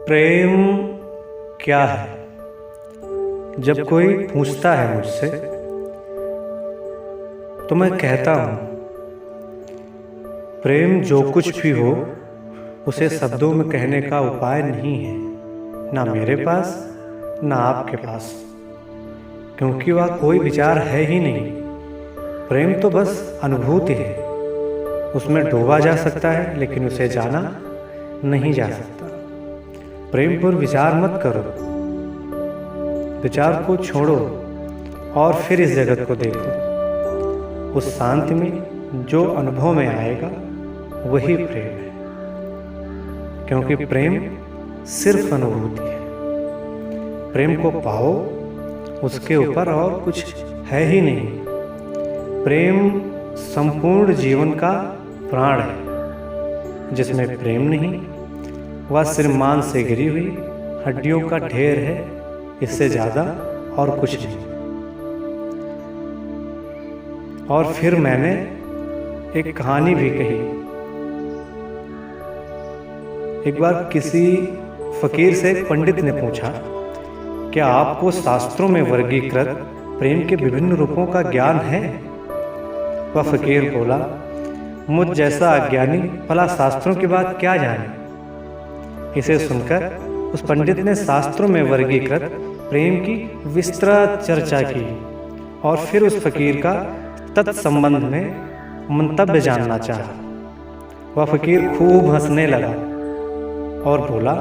प्रेम क्या है? जब कोई पूछता है मुझसे तो मैं कहता हूँ, प्रेम जो कुछ भी हो उसे शब्दों में कहने का उपाय नहीं है, ना मेरे पास ना आपके पास, क्योंकि वह कोई विचार है ही नहीं। प्रेम तो बस अनुभूति है, उसमें डूबा जा सकता है लेकिन उसे जाना नहीं जा सकता। प्रेम पर विचार मत करो, विचार को छोड़ो और फिर इस जगत को देखो। उस शांति में जो अनुभव में आएगा वही प्रेम है, क्योंकि प्रेम सिर्फ अनुभूति है। प्रेम को पाओ, उसके ऊपर और कुछ है ही नहीं। प्रेम संपूर्ण जीवन का प्राण है। जिसमें प्रेम नहीं, वह सिर्फ मांस से घिरी हुई हड्डियों का ढेर है, इससे ज्यादा और कुछ नहीं। और फिर मैंने एक कहानी भी कही। एक बार किसी फकीर से एक पंडित ने पूछा, क्या आपको शास्त्रों में वर्गीकृत प्रेम के विभिन्न रूपों का ज्ञान है? वह फकीर बोला, मुझ जैसा अज्ञानी भला शास्त्रों की बात क्या जाने। इसे सुनकर उस पंडित ने शास्त्रों में वर्गीकृत प्रेम की विस्तृत चर्चा की और फिर उस फकीर का तत्संबंध में मंतव्य जानना चाहा। वह फकीर खूब हंसने लगा और बोला,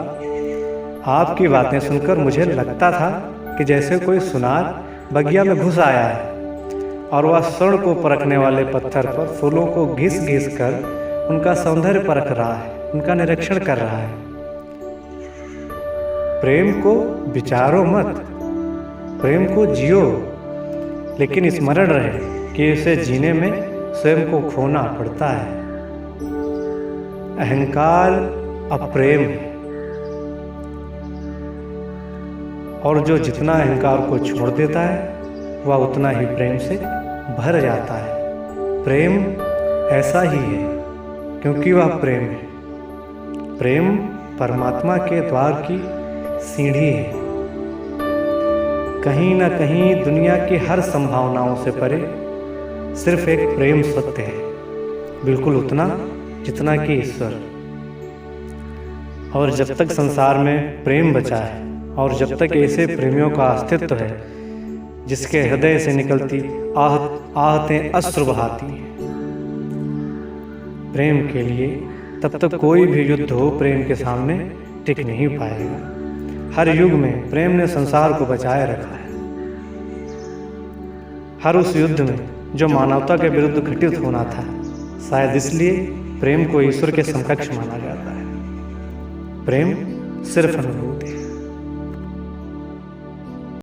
आपकी बातें सुनकर मुझे लगता था कि जैसे कोई सुनार बगिया में घुस आया है और वह स्वर्ण को परखने वाले पत्थर पर फूलों को घिस घिस कर उनका सौंदर्य परख रहा है, उनका निरीक्षण कर रहा है। प्रेम को विचारो मत, प्रेम को जियो, लेकिन स्मरण रहे कि इसे जीने में स्वयं को खोना पड़ता है। अहंकार अप्रेम है, और जो जितना अहंकार को छोड़ देता है वह उतना ही प्रेम से भर जाता है। प्रेम ऐसा ही है क्योंकि वह प्रेम है। प्रेम परमात्मा के द्वार की सीढ़ी है। कहीं ना कहीं दुनिया की हर संभावनाओं से परे सिर्फ एक प्रेम सत्य है, बिल्कुल उतना जितना कि ईश्वर। और जब तक संसार में प्रेम बचा है और जब तक ऐसे प्रेमियों का अस्तित्व है जिसके हृदय से निकलती आहतें अश्रु बहाती हैं प्रेम के लिए, तब तक कोई भी युद्ध हो प्रेम के सामने टिक नहीं पाएगा। हर युग में प्रेम ने संसार को बचाए रखा है। हर उस युद्ध में जो मानवता के विरुद्ध घटित होना था, शायद इसलिए प्रेम को ईश्वर के समकक्ष माना जाता है। प्रेम सिर्फ अनुभूति है।